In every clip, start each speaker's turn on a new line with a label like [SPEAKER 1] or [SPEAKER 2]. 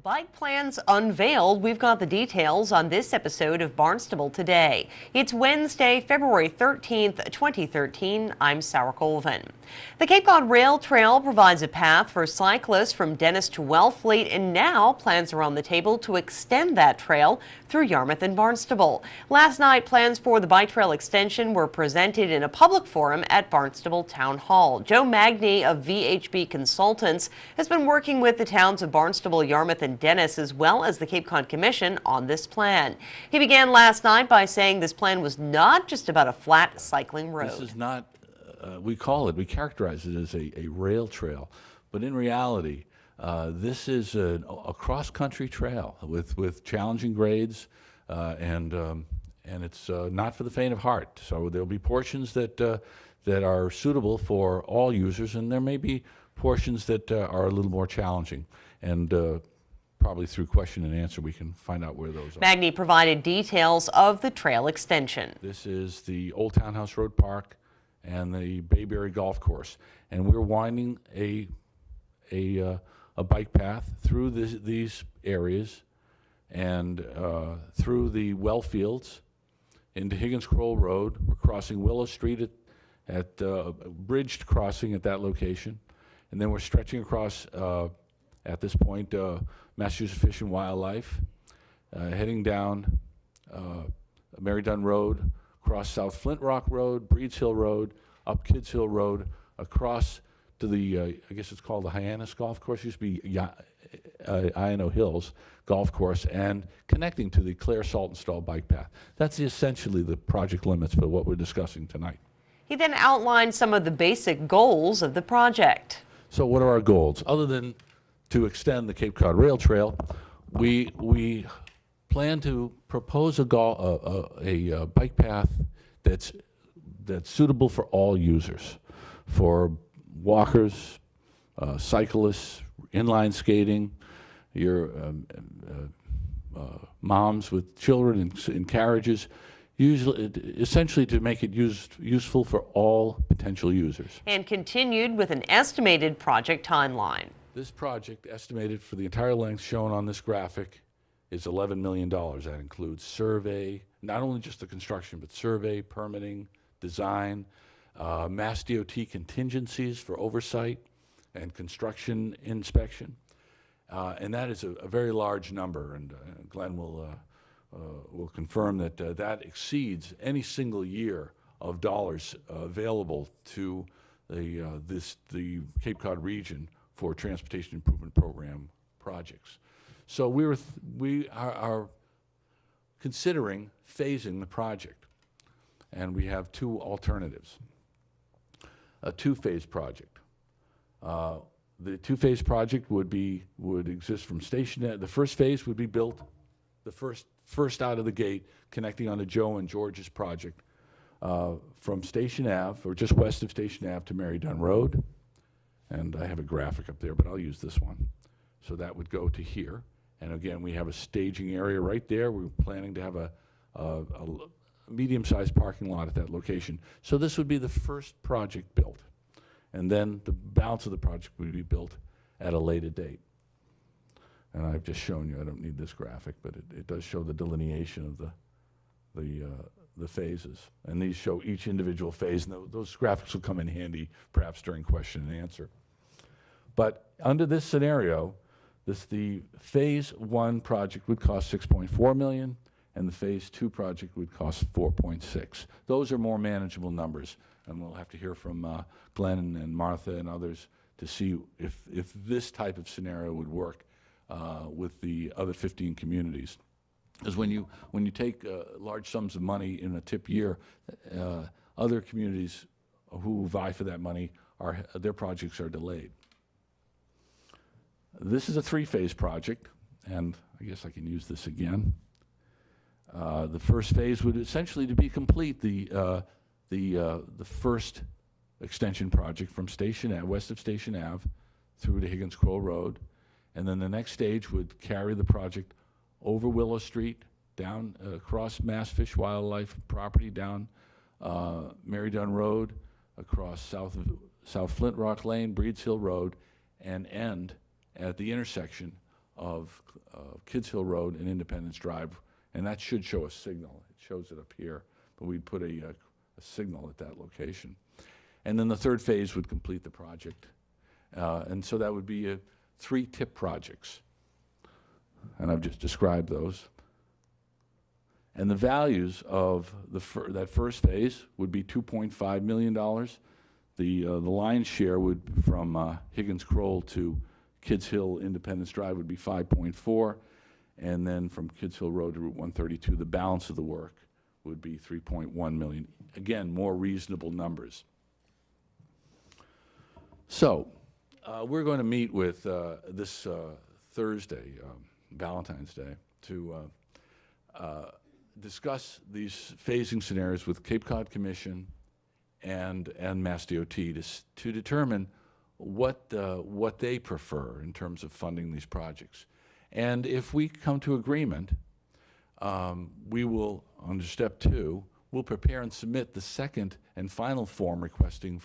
[SPEAKER 1] Bike plans unveiled. We've got the details on this episode of Barnstable Today. It's Wednesday, February 13th, 2013. I'm Sarah Colvin. The Cape Cod Rail Trail provides a path for cyclists from Dennis to Wellfleet, and now plans are on the table to extend that trail through Yarmouth and Barnstable. Last night, plans for the bike trail extension were presented in a public forum at Barnstable Town Hall. Joe Magny of VHB Consultants has been working with the towns of Barnstable, Yarmouth, and Dennis, as well as the Cape Cod Commission, on this plan. He began last night by saying this plan was not just about a flat cycling road.
[SPEAKER 2] This is not, we characterize it as a rail trail, but in reality, this is a cross-country trail with challenging grades, and it's not for the faint of heart. So there'll be portions that are suitable for all users, and there may be portions that are a little more challenging. And probably through question and answer, we can find out where those are.
[SPEAKER 1] Magny provided details of the trail extension.
[SPEAKER 2] This is the Old Townhouse Road Park and the Bayberry Golf Course, and we're winding a bike path through these areas and through the well fields into Higgins Kroll Road. We're crossing Willow Street at bridged crossing at that location, and then we're stretching across at this point Massachusetts Fish and Wildlife, heading down Mary Dunn Road, across South Flint Rock Road, Breeds Hill Road, up Kids Hill Road, across to the, I guess it's called the Hyannis Golf Course, used to be Iano Hills Golf Course, and connecting to the Clare Saltonstall bike path. That's essentially the project limits for what we're discussing tonight.
[SPEAKER 1] He then outlined some of the basic goals of the project.
[SPEAKER 2] So what are our goals? Other than to extend the Cape Cod Rail Trail, we plan to propose a bike path that's suitable for all users, for walkers, cyclists, inline skating, your moms with children in carriages, essentially to make it useful for all potential users.
[SPEAKER 1] And continued with an estimated project timeline.
[SPEAKER 2] This project, estimated for the entire length shown on this graphic, is $11 million. That includes survey, not only just the construction, but survey, permitting, design, Mass DOT contingencies for oversight and construction inspection. And that is a very large number, and Glenn will confirm that that exceeds any single year of dollars available to the Cape Cod region for Transportation Improvement Program projects. So we are considering phasing the project, and we have two alternatives. A two-phase project. The two-phase project would exist from Station Ave. The first phase would be built, the first out of the gate, connecting on to Joe and George's project, from Station Ave, or just west of Station Ave, to Mary Dunn Road. And I have a graphic up there, but I'll use this one. So that would go to here. And again, we have a staging area right there. We're planning to have a medium-sized parking lot at that location. So this would be the first project built. And then the balance of the project would be built at a later date. And I've just shown you, I don't need this graphic, but it does show the delineation of the phases. And these show each individual phase, and those graphics will come in handy perhaps during question and answer. But under this scenario, the phase 1 project would cost $6.4 million, and the phase 2 project would cost $4.6. Those are more manageable numbers, and we'll have to hear from Glenn and Martha and others to see if this type of scenario would work with the other 15 communities. Because when you take large sums of money in a tip year, other communities who vie for that money, their projects are delayed. This is a 3-phase project, and I guess I can use this again. The first phase would essentially to be complete the first extension project from Station Ave, west of Station Ave, through to Higgins Kroll Road, and then the next stage would carry the project over Willow Street, down across Mass Fish Wildlife property, down Mary Dunn Road, across South Flint Rock Lane, Breeds Hill Road, and end at the intersection of Kids Hill Road and Independence Drive, and that should show a signal. It shows it up here, but we'd put a signal at that location. And then the third phase would complete the project. And so that would be 3 tip projects. And I've just described those. And the values of that first phase would be $2.5 million. The lion's share would, from Higgins Kroll to Kids Hill Independence Drive, would be 5.4, and then from Kids Hill Road to Route 132, the balance of the work would be 3.1 million. Again, more reasonable numbers. So we're going to meet with this Thursday, Valentine's Day, to discuss these phasing scenarios with Cape Cod Commission and Mass DOT to determine what they prefer in terms of funding these projects. And if we come to agreement, we will, under step 2, we'll prepare and submit the second and final form requesting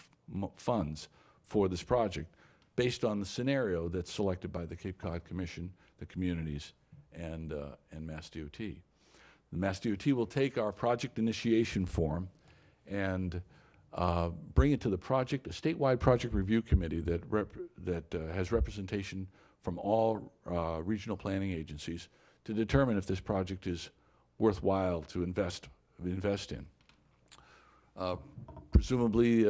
[SPEAKER 2] funds for this project based on the scenario that's selected by the Cape Cod Commission, the communities, and Mass DOT. The Mass DOT will take our project initiation form and bring it to the project, a statewide project review committee that has representation from all regional planning agencies to determine if this project is worthwhile to invest in. Presumably,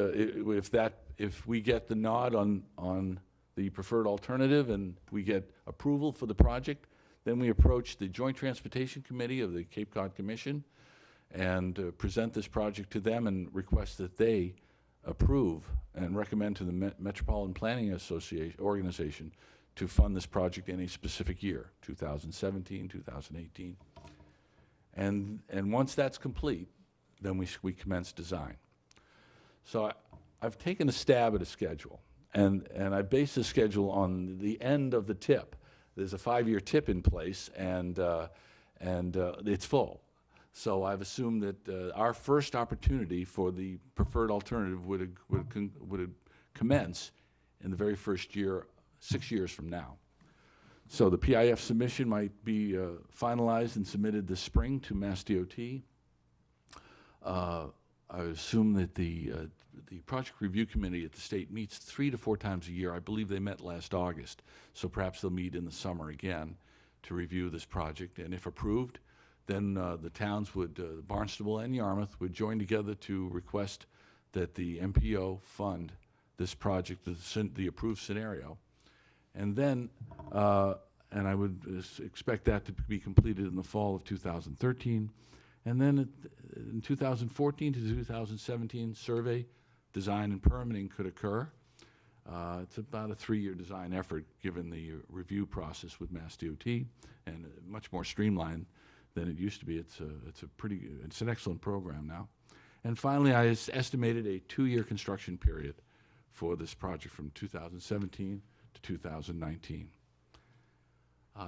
[SPEAKER 2] if we get the nod on the preferred alternative and we get approval for the project, then we approach the Joint Transportation Committee of the Cape Cod Commission and present this project to them and request that they approve and recommend to the Metropolitan Planning Organization to fund this project in a specific year, 2017, 2018. And once that's complete, then we commence design. So I've taken a stab at a schedule, and I base the schedule on the end of the tip. There's a 5-year tip in place, and it's full. So I've assumed that our first opportunity for the preferred alternative would commence in the very first year, 6 years from now. So the PIF submission might be finalized and submitted this spring to Mass DOT. I assume that the Project Review Committee at the state meets 3 to 4 times a year. I believe they met last August, so perhaps they'll meet in the summer again to review this project. And if approved, then the towns would, Barnstable and Yarmouth, would join together to request that the MPO fund this project, the approved scenario. And then, and I would expect that to be completed in the fall of 2013. And then in 2014 to 2017, survey, design, and permitting could occur. It's about a 3-year design effort given the review process with Mass DOT, and much more streamlined than it used to be. It's an excellent program now. And finally, I estimated a 2-year construction period for this project from 2017 to 2019.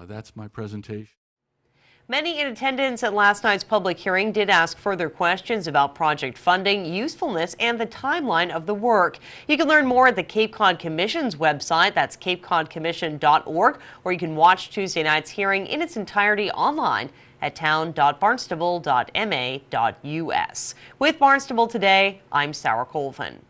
[SPEAKER 2] That's my presentation.
[SPEAKER 1] Many in attendance at last night's public hearing did ask further questions about project funding, usefulness, and the timeline of the work. You can learn more at the Cape Cod Commission's website. That's capecodcommission.org, or you can watch Tuesday night's hearing in its entirety online at town.barnstable.ma.us. With Barnstable Today, I'm Sarah Colvin.